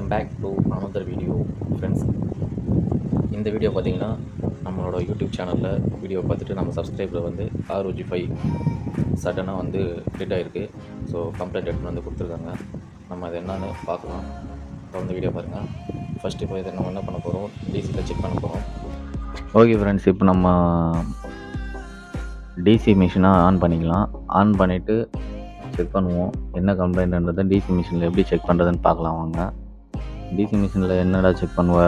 Welcome back to another video friends. இந்த video பார்த்தீங்கன்னா நம்மளோட யூடியூப் சேனலில் வீடியோ பார்த்துட்டு நம்ம சப்ஸ்கிரைபர் வந்து ROG 5 சடனாக வந்து டெட் ஆகிருக்கு. ஸோ கம்ப்ளைண்ட் எடுத்து வந்து கொடுத்துருக்காங்க. நம்ம அது என்னன்னு பார்க்கலாம். தொடர்ந்து வீடியோ பாருங்கள். ஃபஸ்ட்டு இப்போ இதை நம்ம என்ன பண்ண போகிறோம், டிசியில் செக் பண்ண போகிறோம். ஓகே ஃப்ரெண்ட்ஸ், இப்போ நம்ம டிசி மிஷினாக ஆன் பண்ணிக்கலாம். ஆன் பண்ணிவிட்டு செக் பண்ணுவோம் என்ன கம்ப்ளைண்ட்ன்றதை. டிசி மிஷினில் எப்படி செக் பண்ணுறதுன்னு பார்க்கலாம் வாங்க. டிசி மிஷினில் என்னடா செக் பண்ணுவ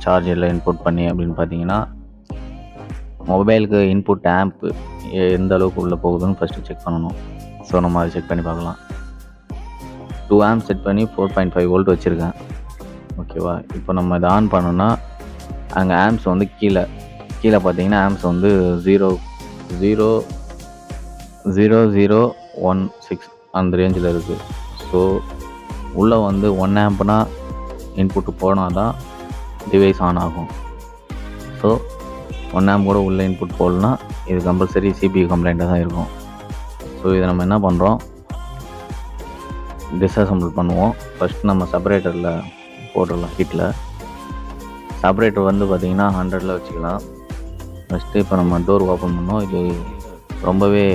சார்ஜ் எல்லாம் இன்புட் பண்ணி அப்படின்னு பார்த்தீங்கன்னா, மொபைலுக்கு இன்புட் ஆம்ப் எந்த அளவுக்கு உள்ளே போகுதுன்னு ஃபஸ்ட்டு செக் பண்ணணும். ஸோ நம்ம அதை செக் பண்ணி பார்க்கலாம். 2 ஆம்ப் செட் பண்ணி 4.5 வோல்ட் வச்சுருக்கேன். ஓகேவா, இப்போ நம்ம இதை ஆன் பண்ணோன்னா அங்கே ஆம்ப்ஸ் வந்து கீழே பார்த்தீங்கன்னா ஆம்ப்ஸ் வந்து 0.0016 அந்த ரேஞ்சில் இருக்குது. ஸோ உள்ளே வந்து 1 ஆம்ப்னா இன்புட்டு போனால் தான் டிவைஸ் ஆன் ஆகும். ஸோ 1 ஆம்ப் கூட உள்ளே இன்புட் போடலனா இது கம்பல்சரி CPU கம்ப்ளைண்ட்டாக தான் இருக்கும். ஸோ இதை நம்ம என்ன பண்ணுறோம், டிஸ்அசம்பிள் பண்ணுவோம். ஃபஸ்ட்டு நம்ம செப்பரேட்டரில் போட்டுடலாம். ஹீட்டில் செப்பரேட்டர் வந்து பார்த்திங்கன்னா 100ல் வச்சுக்கலாம். ஃபஸ்ட்டு இப்போ நம்ம டோர் ஓப்பன் பண்ணோம். இது ரொம்பவே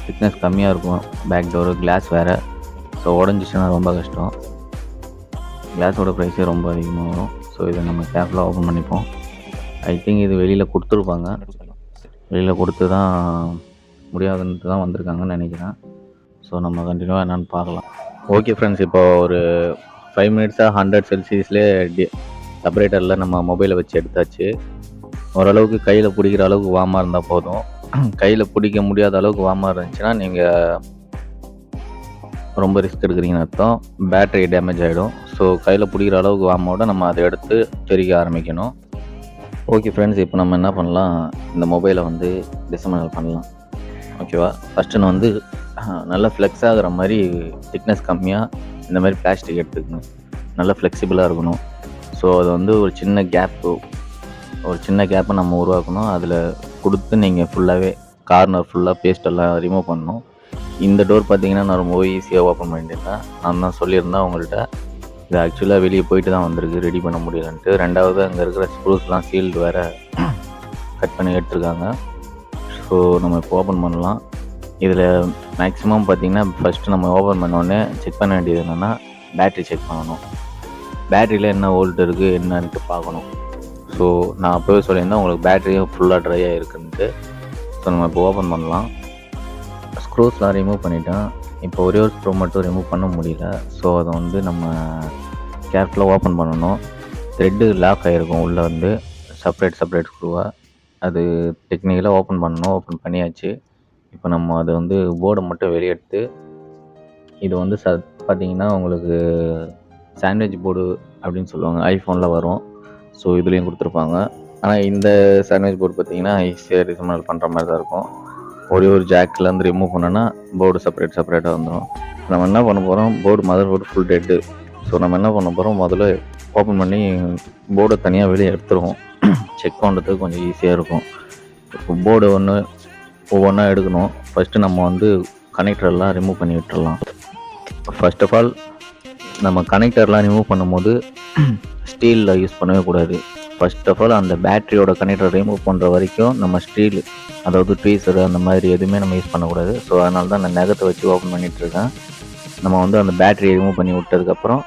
திக்னஸ் கம்மியாக இருக்கும். பேக் டோரு கிளாஸ் வேறு. ஸோ உடஞ்சிச்சுன்னா ரொம்ப கஷ்டம். கிளாஸோட ப்ரைஸே ரொம்ப அதிகமாக வரும். ஸோ இதை நம்ம கேர்ஃபுல்லாக ஓப்பன் பண்ணிப்போம். ஐ திங்க் இது வெளியில் கொடுத்துருப்பாங்க. வெளியில் கொடுத்து தான் முடியாதுன்ட்டு தான் வந்திருக்காங்கன்னு நினைக்கிறேன். ஸோ நம்ம கண்டினியூவாக என்னென்னு பார்க்கலாம். ஓகே ஃப்ரெண்ட்ஸ், இப்போ ஒரு 5 மினிட்ஸாக 100 செல்சியஸ்லேயே செப்பரேட்டரில் நம்ம மொபைலை வச்சு எடுத்தாச்சு. ஓரளவுக்கு கையில் பிடிக்கிற அளவுக்கு வார்மாக இருந்தால் போதும். கையில் பிடிக்க முடியாத அளவுக்கு வார்மாக இருந்துச்சுன்னா நீங்கள் ரொம்ப ரிஸ்க் எடுக்கிறீங்கன்னு அர்த்தம். பேட்டரி டேமேஜ் ஆகிடும். ஸோ கையில் பிடிக்கிற அளவுக்கு வார்மோட நம்ம அதை எடுத்து தெரிக்க ஆரம்பிக்கணும். ஓகே ஃப்ரெண்ட்ஸ், இப்போ நம்ம என்ன பண்ணலாம், இந்த மொபைலை வந்து டிசமேபிள் பண்ணலாம். ஓகேவா, ஃபஸ்ட்டு நான் வந்து நல்லா ஃப்ளெக்ஸ் ஆகிற மாதிரி திக்னஸ் கம்மியாக இந்த மாதிரி பிளாஸ்டிக் எடுத்துக்கணும். நல்லா ஃப்ளெக்சிபிளாக இருக்கணும். ஸோ அது வந்து ஒரு சின்ன கேப்பை நம்ம உருவாக்கணும். அதில் கொடுத்து நீங்கள் ஃபுல்லாகவே கார்னர் ஃபுல்லாக பேஸ்டெல்லாம் ரிமூவ் பண்ணணும். இந்த டோர் பார்த்தீங்கன்னா நான் ரொம்ப ஈஸியாக ஓப்பன் பண்ணிட்டேன். நான் தான் சொல்லியிருந்தேன் உங்கள்கிட்ட. இது ஆக்சுவலாக வெளியே போயிட்டு தான் வந்திருக்கு, ரெடி பண்ண முடியலன்ட்டு. ரெண்டாவது அங்கே இருக்கிற ஸ்க்ரூஸ்லாம் சீல்டு வேறு கட் பண்ணி எடுத்துருக்காங்க. ஸோ நம்ம இப்போ ஓப்பன் பண்ணலாம். இதில் மேக்ஸிமம் பார்த்திங்கன்னா ஃபஸ்ட்டு நம்ம ஓப்பன் பண்ணோடனே செக் பண்ண வேண்டியது என்னென்னா, பேட்ரி செக் பண்ணணும். பேட்டரியில் என்ன வோல்ட் இருக்குது என்னன்ட்டு பார்க்கணும். ஸோ நான் அப்போவே சொல்லியிருந்தேன் உங்களுக்கு பேட்டரியும் ஃபுல்லாக ட்ரை ஆகிருக்குன்ட்டு. ஸோ நம்ம இப்போ ஓப்பன் பண்ணலாம். ஸ்க்ரூஸ்லாம் ரிமூவ் பண்ணிட்டேன். இப்போ ஒரே ஒரு ஸ்க்ரூ மட்டும் ரிமூவ் பண்ண முடியல. ஸோ அதை வந்து நம்ம கேர்ஃபுல்லாக ஓப்பன் பண்ணணும். த்ரெட்டு லாக் ஆகிருக்கும் உள்ளே வந்து செப்பரேட் ஸ்க்ரூவாக. அது டெக்னிக்கலாக ஓப்பன் பண்ணணும். ஓப்பன் பண்ணியாச்சு. இப்போ நம்ம அதை வந்து போர்டை மட்டும் வெளியே எடுத்து, இது வந்து பார்த்திங்கன்னா உங்களுக்கு சாண்ட்விச் போர்டு அப்படின்னு சொல்லுவாங்க, ஐஃபோனில் வரும். ஸோ இதுலேயும் கொடுத்துருப்பாங்க. ஆனால் இந்த சாண்ட்விச் போர்டு பார்த்திங்கன்னா ஈஸியாக டிசமேபிள் பண்ணுற மாதிரி தான் இருக்கும். ஒரே ஒரு ஜாக்லேருந்து ரிமூவ் பண்ணோன்னா போர்டு செப்பரேட்டாக வந்துடும். நம்ம என்ன பண்ண போகிறோம், mother board full dead. So நம்ம என்ன பண்ண போகிறோம், முதல்ல ஓப்பன் பண்ணி போர்டை தனியாக வெளியே எடுத்துருவோம். செக் பண்ணுறதுக்கு கொஞ்சம் ஈஸியாக இருக்கும். இப்போ போர்டு ஒவ்வொன்றா எடுக்கணும். ஃபஸ்ட்டு நம்ம வந்து கனெக்டர்லாம் ரிமூவ் பண்ணி விட்டுடலாம். ஃபர்ஸ்ட் ஆஃப் ஆல் நம்ம கனெக்டர்லாம் ரிமூவ் பண்ணும்போது ஸ்டீலில் யூஸ் பண்ணவே கூடாது. ஃபர்ஸ்ட் ஆஃப் ஆல் அந்த பேட்டரியோட கனெக்டர் ரிமூவ் பண்ணுற வரைக்கும் நம்ம ஸ்டீல், அதாவது ட்வீசரு அந்த மாதிரி எதுவுமே நம்ம யூஸ் பண்ணக்கூடாது. ஸோ அதனால தான் நான் நகத்தை வச்சு ஓப்பன் பண்ணிகிட்ருக்கேன். நம்ம வந்து அந்த பேட்டரியை ரிமூவ் பண்ணி விட்டதுக்கப்புறம்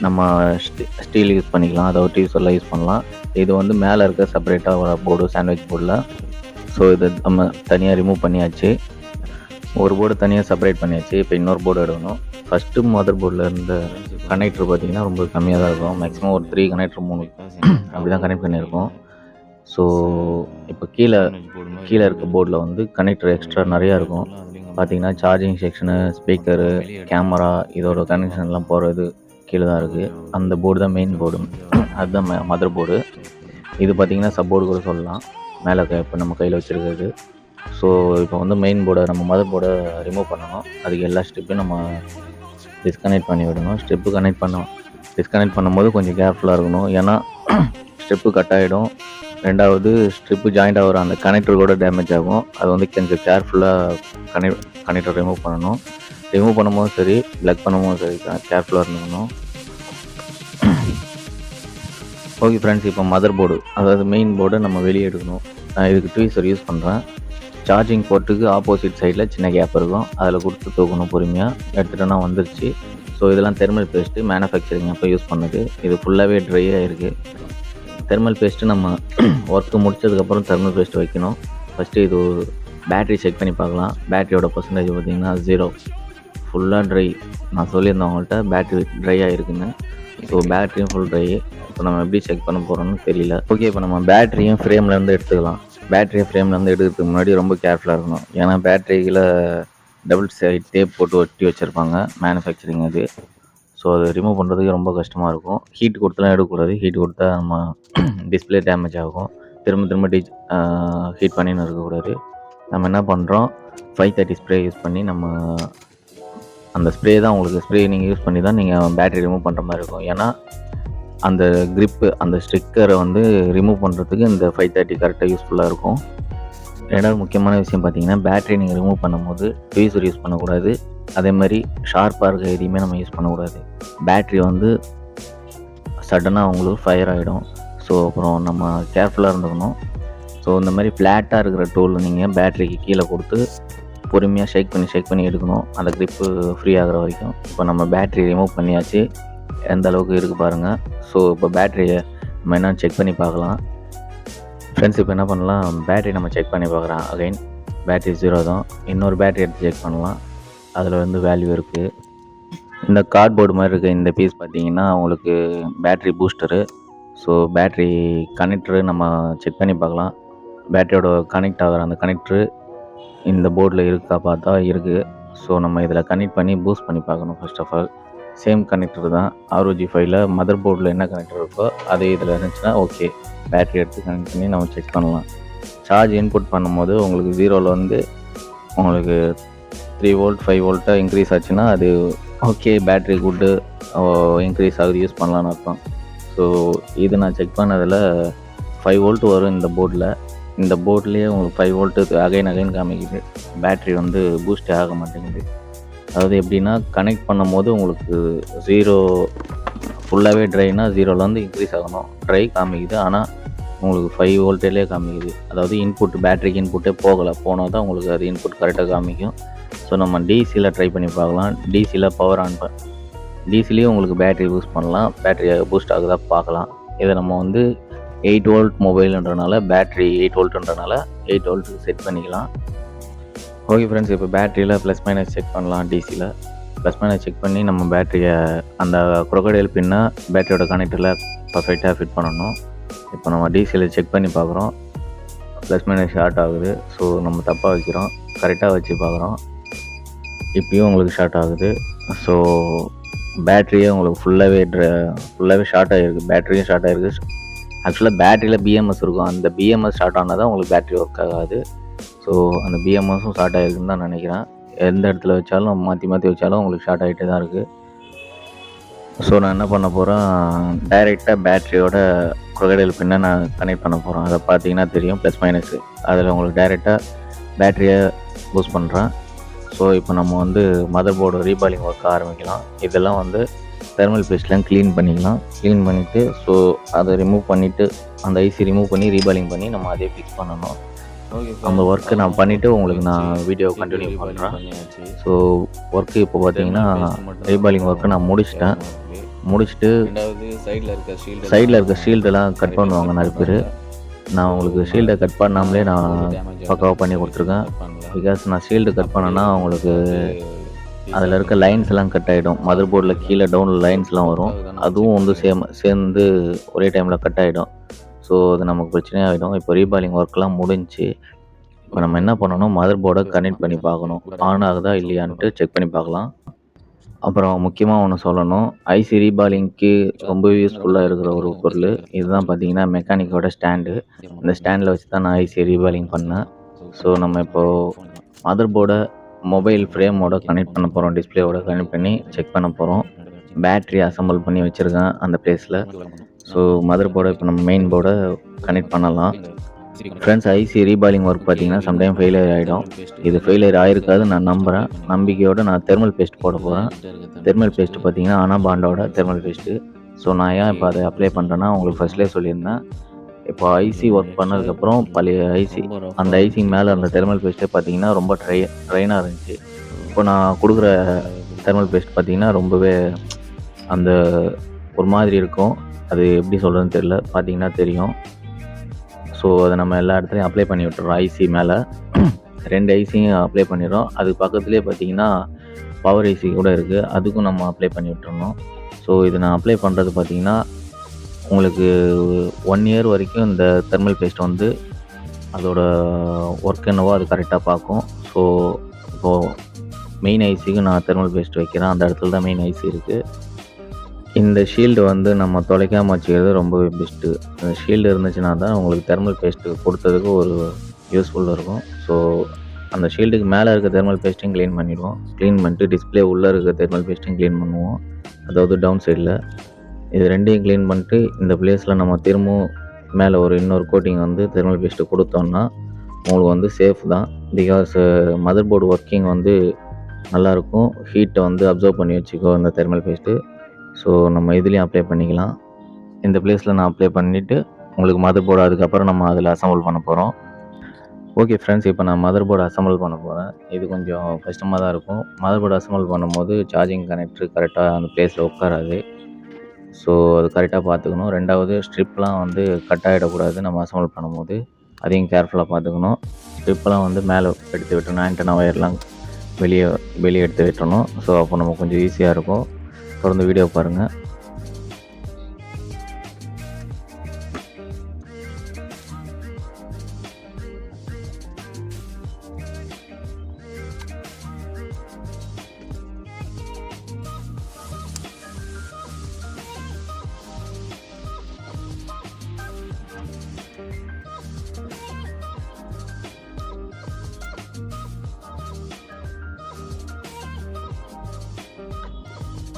நம்ம ஸ்டீல் யூஸ் பண்ணிக்கலாம், அதாவது ட்வீசர்லாம் யூஸ் பண்ணலாம். இது வந்து மேலே இருக்க செப்பரேட்டாக வர போர்டு, சாண்ட்விச் போர்டில். ஸோ இதை நம்ம தனியாக ரிமூவ் பண்ணியாச்சு. ஒரு போர்டு தனியாக செப்பரேட் பண்ணியாச்சு. இப்போ இன்னொரு போர்டு எடுக்கணும். ஃபஸ்ட்டு மதர் போர்டில் இருந்த கனெக்டர் பார்த்திங்கன்னா ரொம்ப கம்மியாக தான் இருக்கும். மேக்ஸிமம் ஒரு 3 கனெக்டர் 3 அப்படி தான் கனெக்ட் பண்ணியிருக்கோம். ஸோ இப்போ கீழே இருக்க போர்டில் வந்து கனெக்டர் எக்ஸ்ட்ரா நிறையா இருக்கும். பார்த்திங்கன்னா சார்ஜிங் செக்ஷனு, ஸ்பீக்கரு, கேமரா, இதோட கனெக்ஷன்லாம் போகிறது கீழே தான் இருக்குது. அந்த போர்டு தான் மெயின் போர்டு, அதுதான் மதர் போர்டு. இது பார்த்திங்கன்னா சப் போர்டு கூட சொல்லலாம், மேலே இப்போ நம்ம கையில் வச்சுருக்கிறது. ஸோ இப்போ வந்து மெயின் போர்டை, நம்ம மதர் போர்டை ரிமூவ் பண்ணணும். அதுக்கு எல்லா ஸ்டெப்பையும் நம்ம டிஸ்கனெக்ட் பண்ணி விடணும். டிஸ்கனெக்ட் பண்ணும்போது கொஞ்சம் கேர்ஃபுல்லாக இருக்கணும். ஏன்னா ஸ்டெப்பு கட் ஆகிடும். ரெண்டாவது ஸ்ட்ரிப்பு ஜாயிண்ட் ஆகிற அந்த கனெக்டர் கூட டேமேஜ் ஆகும். அது வந்து கொஞ்சம் கேர்ஃபுல்லாக கனெக்டர் ரிமூவ் பண்ணும்போதும் சரி, ப்ளக் பண்ணும்போதும் சரி கேர்ஃபுல்லாக இருந்துக்கணும். ஓகே ஃப்ரெண்ட்ஸ், இப்போ மதர் போர்டு, அதாவது மெயின் போர்டை நம்ம வெளியே எடுக்கணும். நான் இதுக்கு ட்வீசர் யூஸ் பண்ணுறேன். சார்ஜிங் போர்ட்டுக்கு ஆப்போசிட் சைடில் சின்ன கேப் இருக்கும், அதில் கொடுத்து தூக்கணும். பொறுமையாக எடுத்துகிட்டோன்னா வந்துருச்சு. ஸோ இதெல்லாம் தெர்மல் பேஸ்ட்டு மேனுஃபேக்சரிங் அப்போ யூஸ் பண்ணது. இது ஃபுல்லாகவே ட்ரை ஆகிருக்கு. தெர்மல் பேஸ்ட்டு நம்ம ஒர்க்கு முடிச்சதுக்கப்புறம் தெர்மல் பேஸ்ட்டு வைக்கணும். ஃபஸ்ட்டு இது பேட்ரி செக் பண்ணி பார்க்கலாம். பேட்டரியோட பர்சன்டேஜ் பார்த்திங்கன்னா 0, ஃபுல்லாக ட்ரை. நான் சொல்லியிருந்தேன் அவங்கள்ட்ட பேட்ரி ட்ரை ஆகிருக்குன்னு. ஸோ பேட்டரியும் ஃபுல் ட்ரை. இப்போ நம்ம எப்படி செக் பண்ண போகிறோம்னு தெரியல. ஓகே, இப்போ நம்ம பேட்டரியும் ஃப்ரேம்லேருந்து எடுத்துக்கலாம். பேட்டரியை ஃப்ரேம்லேருந்து எடுக்கிறதுக்கு முன்னாடி ரொம்ப கேர்ஃபுல்லாக இருக்கணும். ஏன்னா பேட்டரியில் டபுள் சைட் டேப் போட்டு ஒட்டி வச்சுருப்பாங்க, மேனுஃபேக்சரிங் அது. ஸோ அதை ரிமூவ் பண்ணுறதுக்கு ரொம்ப கஷ்டமாக இருக்கும். ஹீட் கொடுத்துலாம் எடுக்கக்கூடாது. ஹீட் கொடுத்தா நம்ம டிஸ்பிளே டேமேஜ் ஆகும். திரும்ப திரும்ப ஹீட் பண்ணின்னு இருக்கக்கூடாது. நம்ம என்ன பண்ணுறோம், 530 ஸ்ப்ரே யூஸ் பண்ணி நம்ம அந்த ஸ்ப்ரே தான் உங்களுக்கு ஸ்ப்ரே நீங்கள் யூஸ் பண்ணி தான் நீங்கள் பேட்டரி ரிமூவ் பண்ணுற மாதிரி இருக்கும். ஏன்னா அந்த க்ரிப்பு, அந்த ஸ்டிக்கரை வந்து ரிமூவ் பண்ணுறதுக்கு இந்த 530 கரெக்டாக யூஸ்ஃபுல்லாக இருக்கும். ரெண்டாவது முக்கியமான விஷயம் பார்த்தீங்கன்னா, பேட்டரி நீங்கள் ரிமூவ் பண்ணும்போது ட்வீசர் யூஸ் பண்ணக்கூடாது. அதே மாதிரி ஷார்ப்பாக இருக்க எதையுமே நம்ம யூஸ் பண்ணக்கூடாது. பேட்டரி வந்து சடனாக உங்களுக்கு ஃபயர் ஆகிடும். ஸோ அப்புறம் நம்ம கேர்ஃபுல்லாக இருந்துக்கணும். ஸோ இந்த மாதிரி ஃப்ளாட்டாக இருக்கிற டூல் நீங்கள் பேட்டரிக்கு கீழே கொடுத்து பொறுமையாக ஷேக் பண்ணி எடுக்கணும், அந்த க்ரிப்பு ஃப்ரீ ஆகிற வரைக்கும். இப்போ நம்ம பேட்டரி ரிமூவ் பண்ணியாச்சு, எந்த அளவுக்கு இருக்குது பாருங்கள். ஸோ இப்போ பேட்டரியை நம்ம என்னென்னு செக் பண்ணி பார்க்கலாம். ஃப்ரெண்ட்ஸ், இப்போ என்ன பண்ணலாம், பேட்டரி நம்ம செக் பண்ணி பார்க்குறோம். அகைன் பேட்டரி 0 தான். இன்னொரு பேட்டரி எடுத்து செக் பண்ணலாம், அதில் வந்து வேல்யூ இருக்குது. இந்த கார்ட்போர்டு மாதிரி இருக்க இந்த பீஸ் பார்த்தீங்கன்னா உங்களுக்கு battery booster. So battery connector நம்ம செக் பண்ணி பார்க்கலாம். பேட்டரியோட கனெக்ட் ஆகிற அந்த கனெக்டரு இந்த போர்டில் இருக்கா பார்த்தா இருக்குது. ஸோ நம்ம இதில் கனெக்ட் பண்ணி பூஸ்ட் பண்ணி பார்க்கணும். First of all same connector தான். ROG 5ல் மதர் போர்டில் என்ன கனெக்டர் இருக்கோ அதே இதில் இருந்துச்சுன்னா ஓகே, பேட்டரி எடுத்து கனெக்ட் பண்ணி நம்ம செக் பண்ணலாம். சார்ஜ் இன்புட் பண்ணும்போது உங்களுக்கு 0ல் வந்து உங்களுக்கு 3 வோல்ட் 5 வோல்ட்டாக இன்க்ரீஸ் ஆச்சுன்னா அது ஓகே, பேட்டரி குட்டு இன்க்ரீஸ் ஆகுது, யூஸ் பண்ணலான்னு அர்த்தம். ஸோ இது நான் செக் பண்ணதில் 5 வோல்ட் வரும் இந்த போர்டில். இந்த போர்ட்லேயே உங்களுக்கு 5 வோல்ட்டு அகைன் காமிக்குது. பேட்ரி வந்து பூஸ்டே ஆக மாட்டேங்குது. அதாவது எப்படின்னா, கனெக்ட் பண்ணும் போது உங்களுக்கு 0 ஃபுல்லாகவே ட்ரைனா 0ல் வந்து இன்க்ரீஸ் ஆகணும், ட்ரை காமிக்குது. ஆனால் உங்களுக்கு 5 வோல்ட்டிலே காமிக்குது. அதாவது இன்புட், பேட்டரிக்கு இன்புட்டே போனால் தான் உங்களுக்கு அது இன்புட் கரெக்டாக காமிக்கும். ஸோ நம்ம டிசியில் ட்ரை பண்ணி பார்க்கலாம். டிசியில் பவர் ஆன் டிசிலேயும் உங்களுக்கு பேட்டரி பூஸ்ட் பண்ணலாம், பேட்டரி பூஸ்ட் ஆகுதா பார்க்கலாம். இதை நம்ம வந்து 8 வோல்ட் மொபைல்ன்றனால, பேட்ரி 8 வோல்ட்ன்றனால 8 வோல்ட்டுக்கு செட் பண்ணிக்கலாம். ஓகே ஃப்ரெண்ட்ஸ், இப்போ பேட்டரியில் ப்ளஸ் மைனஸ் செக் பண்ணலாம். டிசியில் ப்ளஸ் மைனஸ் செக் பண்ணி நம்ம பேட்டரியை அந்த க்ரொக்கடைல் பின்னை பேட்டரியோட கனெக்டரில் பர்ஃபெக்டாக ஃபிட் பண்ணணும். இப்போ நம்ம டிசியில் செக் பண்ணி பார்க்குறோம், ப்ளஸ் மைனஸ் ஷார்ட் ஆகுது. ஸோ நம்ம தப்பாக வைக்கிறோம், கரெக்டாக வச்சு பார்க்குறோம், இப்பயும் உங்களுக்கு ஷார்ட் ஆகுது. ஸோ பேட்டரியே உங்களுக்கு ஃபுல்லாகவே ஷார்ட் ஆகிருக்கு. பேட்டரியும் ஷார்ட் ஆகிருக்கு. ஆக்சுவலாக பேட்டரியில் பிஎம்எஸ் இருக்கும், அந்த பிஎம்எஸ் ஷார்ட் ஆனால் தான் உங்களுக்கு பேட்டரி ஒர்க் ஆகாது. ஸோ அந்த பிஎம்எஸும் ஷார்ட் ஆகிருக்குன்னு தான் நினைக்கிறேன். எந்த இடத்துல வச்சாலும் மாற்றி வச்சாலும் உங்களுக்கு ஷார்ட் ஆகிட்டே தான் இருக்குது. ஸோ நான் என்ன பண்ண போகிறேன், டைரெக்டாக பேட்டரியோட க்ரொக்கடைல் பின்னை நான் கனெக்ட் பண்ண போகிறேன். அதை பார்த்தீங்கன்னா தெரியும், ப்ளஸ் மைனஸு. அதில் உங்களுக்கு டைரெக்டாக பேட்டரியை பூஸ்ட் பண்ணுறேன். ஸோ இப்போ நம்ம வந்து மதர் போர்டு ரீபாலிங் ஒர்க் ஆரம்பிக்கலாம். இதெல்லாம் வந்து தெர்மல் பேஸ்ட்லாம் க்ளீன் பண்ணிக்கலாம். க்ளீன் பண்ணிவிட்டு ஸோ அதை ரிமூவ் பண்ணிவிட்டு, அந்த ஐசி ரிமூவ் பண்ணி ரீபாலிங் பண்ணி நம்ம அதே ஃபிக்ஸ் பண்ணணும். அந்த ஒர்க்கு நான் பண்ணிவிட்டு உங்களுக்கு நான் வீடியோ கண்டினியூ பண்ணுறேன். ஸோ ஒர்க்கு இப்போ பார்த்தீங்கன்னா ரீபாலிங் ஒர்க்கு நான் முடிச்சுட்டு சைடில் இருக்க ஷீல்டெல்லாம் கட் பண்ணுவாங்க நிறைய பேர். நான் உங்களுக்கு ஷீல்டை கட் பண்ணாமலே நான் பக்காவாக பண்ணி கொடுத்துருக்கேன். பிகாஸ் நான் ஷீல்டு கட் பண்ணேன்னா உங்களுக்கு அதில் இருக்க லைன்ஸ் எல்லாம் கட் ஆகிடும். மதர் போர்டில் கீழே டவுனில் லைன்ஸ்லாம் வரும், அதுவும் வந்து சேர்ந்து ஒரே டைமில் கட் ஆகிடும். ஸோ அது நமக்கு பிரச்சனையாகிடும். இப்போ ரீபாலிங் ஒர்க்லாம் முடிஞ்சு இப்போ நம்ம என்ன பண்ணணும், மதர் போர்டை கனெக்ட் பண்ணி பார்க்கணும், ஆன் ஆகுதா இல்லையான்ட்டு செக் பண்ணி பார்க்கலாம். அப்புறம் முக்கியமாக ஒன்று சொல்லணும், ஐசி ரீபாலிங்க்கு ரொம்ப யூஸ்ஃபுல்லாக இருக்கிற ஒரு பொருள் இதுதான். பார்த்தீங்கன்னா மெக்கானிக்கோட ஸ்டாண்டு. இந்த ஸ்டாண்டில் வச்சு தான் நான் ஐசி ரீபாலிங் பண்ணேன். ஸோ நம்ம இப்போது மதர் போர்டை மொபைல் ஃப்ரேமோட கனெக்ட் பண்ண போகிறோம், டிஸ்பிளேவோட கனெக்ட் பண்ணி செக் பண்ண போகிறோம். பேட்ரி அசம்பிள் பண்ணி வச்சுருக்கேன் அந்த பிளேஸில். ஸோ மதர் போர்டை இப்போ நம்ம மெயின் போர்டை கனெக்ட் பண்ணலாம். ஃப்ரெண்ட்ஸ், ஐசி ரீபாலிங் ஒர்க் பார்த்தீங்கன்னா சம்டைம் ஃபெயிலியர் ஆகிடும். இது ஃபெயிலியர் ஆகிருக்காது நான் நம்புகிறேன். நம்பிக்கையோடு நான் தெர்மல் பேஸ்ட் போட போகிறேன். தெர்மல் பேஸ்ட்டு பார்த்தீங்கன்னா அனாபாண்டோட தெர்மல் பேஸ்ட்டு. ஸோ நான் ஏன் இப்போ அதை அப்ளை பண்ணுறேன்னா உங்களுக்கு ஃபர்ஸ்ட்லேயே சொல்லியிருந்தேன். இப்போ ஐசி ஒர்க் பண்ணதுக்கப்புறம் பழைய ஐசி அந்த ஐசிக்கு மேலே இருந்த தெர்மல் பேஸ்ட்டே பார்த்தீங்கன்னா ரொம்ப ட்ரைனாக இருந்துச்சு. இப்போ நான் கொடுக்குற தெர்மல் பேஸ்ட் பார்த்தீங்கன்னா ரொம்பவே அந்த ஒரு மாதிரி இருக்கும். அது எப்படி சொல்கிறதுன்னு தெரியல, பார்த்தீங்கன்னா தெரியும். ஸோ அதை நம்ம எல்லா இடத்துலையும் அப்ளை பண்ணி விட்டுறோம். ஐசி மேலே 2 ஐசியும் அப்ளை பண்ணிடுறோம். அது பக்கத்துலேயே பார்த்தீங்கன்னா பவர் ஐசி கூட இருக்குது, அதுக்கும் நம்ம அப்ளை பண்ணி விட்டுறணும். ஸோ இது நான் அப்ளை பண்ணுறது பார்த்தீங்கன்னா உங்களுக்கு 1 இயர் வரைக்கும் இந்த தெர்மல் பேஸ்ட் வந்து அதோட ஒர்க் என்னவோ அது கரெக்டாக பார்க்கும். ஸோ இப்போது மெயின் ஐசிக்கு நான் தெர்மல் பேஸ்ட் வைக்கிறேன், அந்த இடத்துல தான் மெயின் ஐசி இருக்குது. இந்த ஷீல்டு வந்து நம்ம தொலைக்காமல் வச்சுக்கிறது ரொம்பவே பெஸ்ட்டு. இந்த ஷீல்டு இருந்துச்சுன்னா தான் உங்களுக்கு தெர்மல் பேஸ்ட்டு கொடுத்ததுக்கு ஒரு யூஸ்ஃபுல்லாக இருக்கும். ஸோ அந்த ஷீல்டுக்கு மேலே இருக்க தெர்மல் பேஸ்ட்டையும் க்ளீன் பண்ணிவிடுவோம். க்ளீன் பண்ணிட்டு டிஸ்பிளே உள்ளே இருக்க தெர்மல் பேஸ்ட்டையும் க்ளீன் பண்ணுவோம், அதாவது டவுன் சைடில். இது ரெண்டையும் க்ளீன் பண்ணிட்டு இந்த பிளேஸில் நம்ம திரும்பவும் மேலே இன்னொரு கோட்டிங் வந்து தெர்மல் பேஸ்ட்டு கொடுத்தோம்னா உங்களுக்கு வந்து சேஃப் தான். பிகாஸ் மதர் போர்டு ஒர்க்கிங் வந்து நல்லாயிருக்கும், ஹீட்டை வந்து அப்சர்வ் பண்ணி வச்சுக்கோ இந்த தெர்மல் பேஸ்ட்டு. ஸோ நம்ம இதுலேயும் அப்ளை பண்ணிக்கலாம். இந்த பிளேஸில் நான் அப்ளை பண்ணிவிட்டு உங்களுக்கு மதர் போர்டு அதுக்கப்புறம் நம்ம அதில் அசம்பிள் பண்ண போகிறோம். ஓகே ஃப்ரெண்ட்ஸ், இப்போ நான் மதர் போர்டு அசம்பிள் பண்ண போகிறேன். இது கொஞ்சம் கஷ்டமாக தான் இருக்கும். மதர் போர்டு அசம்பிள் பண்ணும்போது சார்ஜிங் கனெக்டர் கரெக்டாக அந்த பிளேஸில் உட்காராது. ஸோ அது கரெக்டாக பார்த்துக்கணும். 2வது ஸ்ட்ரிப்லாம் வந்து கட் ஆகிடக்கூடாது நம்ம அசம்பிள் பண்ணும்போது, அதையும் கேர்ஃபுல்லாக பார்த்துக்கணும். ஸ்ட்ரிப்பெல்லாம் வந்து மேலே எடுத்து விட்டணும், ஆண்டனா ஒயர்லாம் வெளியே எடுத்து விட்டணும். ஸோ அப்போ நம்ம கொஞ்சம் ஈஸியாக இருக்கும். தொடர்ந்து வீடியோ பாருங்கள்.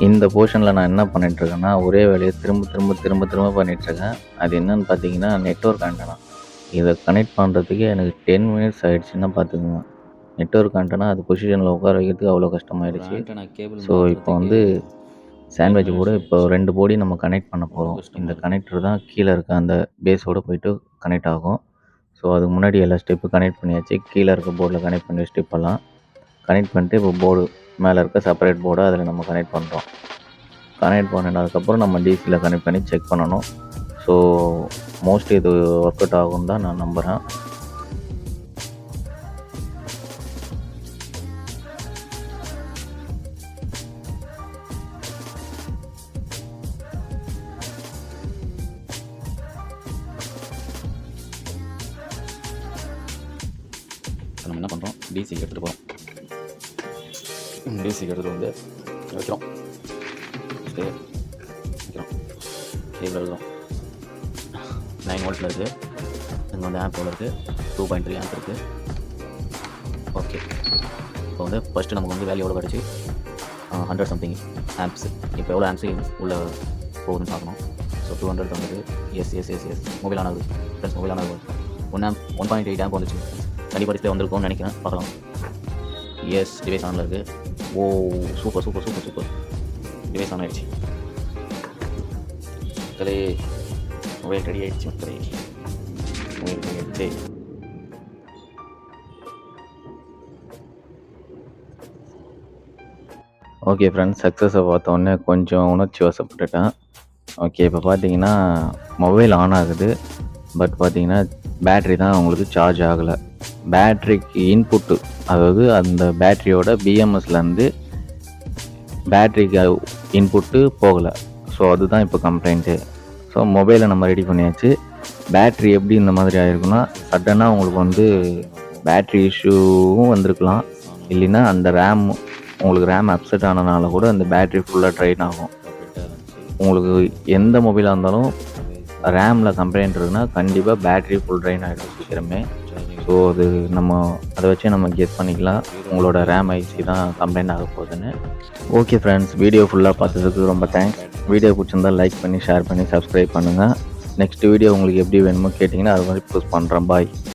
இந்த போர்ஷனில் நான் என்ன பண்ணிகிட்ருக்கேன்னா ஒரே வேலையை திரும்ப பண்ணிகிட்ருக்கேன். அது என்னன்னு பார்த்தீங்கன்னா நெட்வொர்க் ஆண்டனா. இதை கனெக்ட் பண்ணுறதுக்கு எனக்கு 10 மினிட்ஸ் ஆகிடுச்சுன்னா பார்த்துக்குங்க. நெட்வொர்க் ஆண்டனா அது பொசிஷனில் உட்கார வைக்கிறதுக்கு அவ்வளோ கஷ்டமாயிடுச்சு. ஸோ இப்போ வந்து சாண்ட்விச் கூட இப்போ 2 போர்டையும் நம்ம கனெக்ட் பண்ண போகிறோம். இந்த கனெக்டர் தான் கீழே இருக்க அந்த பேஸோடு போயிட்டு கனெக்ட் ஆகும். ஸோ அதுக்கு முன்னாடி எல்லா ஸ்டெப்பு கனெக்ட் பண்ணியாச்சு. கீழே இருக்க போர்டில் கனெக்ட் பண்ணி ஸ்டெப்பெல்லாம் கனெக்ட் பண்ணிட்டு இப்போ போர்டு மேலே இருக்க செப்பரேட் போர்டை அதில் நம்ம கனெக்ட் பண்ணுறோம். கனெக்ட் பண்ணினதுக்கப்புறம் நம்ம டிசியில் கனெக்ட் பண்ணி செக் பண்ணணும். ஸோ மோஸ்ட்லி இது ஒர்க் அவுட் ஆகும் தான் நான் நம்புகிறேன். நம்ம என்ன பண்ணுறோம், டிசிக்கு எடுத்துகிட்டு போகிறோம். டிசிக்கு எடுத்துகிட்டு வந்து வைக்கிறோம். வைக்கிறோம் கேபிள் எழுதுறோம். 9 வோல்ட்டில் இருக்குது. இங்கே வந்து ஆப் எவ்வளோ இருக்குது, 2.3 ஆம்ப் இருக்குது. ஓகே, இப்போ வந்து ஃபஸ்ட்டு நமக்கு வந்து வேல்யூ எவ்வளோ கிடச்சி 100 சம்திங் ஆம்ப்ஸ். இப்போ எவ்வளோ ஆம்ப்ஸு உள்ளே போகுதுன்னு பார்க்கணும். ஸோ 200 வந்துது. எஸ் மொபைல் ஆனது ஃப்ரெண்ட்ஸ், மொபைல் ஆனது 1.8 ஆம்ப் வந்துச்சு. கண்டிப்பாக டிஸ்பிளே வந்திருக்கும்னு நினைக்கிறேன், பார்க்கலாம். எஸ், டிவைஸ் ஆனில் இருக்குது. ஓ சூப்பர் டிவைஸ் ஆன் ஆகிடுச்சு. மக்களே மொபைல் ரெடி ஆகிடுச்சு. மக்களே மொபைல் ரெடி ஆகிடுச்சு. ஓகே ஃப்ரெண்ட்ஸ், சக்ஸஸை பார்த்தோன்னே கொஞ்சம் உணர்ச்சி வசப்பட்டுட்டேன். ஓகே, இப்போ பார்த்தீங்கன்னா மொபைல் ஆன் ஆகுது. பட் பார்த்தீங்கன்னா பேட்ரி தான் உங்களுக்கு சார்ஜ் ஆகலை. பேட்ரிக்கு இன்புட்டு, அதாவது அந்த பேட்ரியோட பிஎம்எஸ்லேருந்து பேட்ரிக்கு இன்புட்டு போகலை. ஸோ அதுதான் இப்போ கம்ப்ளைண்ட்டு. ஸோ மொபைலை நம்ம ரெடி பண்ணியாச்சு. பேட்ரி எப்படி இந்த மாதிரி ஆகிருக்குன்னா, சடனாக உங்களுக்கு வந்து பேட்ரி இஷ்யூவும் வந்திருக்கலாம். இல்லைன்னா அந்த உங்களுக்கு ரேம் அப்செட் ஆனதுனால கூட அந்த பேட்ரி ஃபுல்லாக ட்ரைன் ஆகும். உங்களுக்கு எந்த மொபைலாக இருந்தாலும் ரேமில் கம்ப்ளைண்ட் இருக்குன்னா கண்டிப்பாக பேட்ரி ஃபுல் ட்ரைன் ஆகிடும் சீக்கிரமே. ஸோ அது அதை வச்சு நம்ம கெஸ் பண்ணிக்கலாம் உங்களோட ரேம் ஐசி தான் கம்ப்ளைண்ட் ஆக போகுதுன்னு. ஓகே ஃப்ரெண்ட்ஸ், வீடியோ ஃபுல்லாக பார்த்ததுக்கு ரொம்ப தேங்க்ஸ். வீடியோ பிடிச்சிருந்தால் லைக் பண்ணி ஷேர் பண்ணி சப்ஸ்கிரைப் பண்ணுங்கள். நெக்ஸ்ட் வீடியோ உங்களுக்கு எப்படி வேணுமோ கேட்டிங்கன்னா அது மாதிரி போஸ்ட் பண்ணுறேன். பாய்.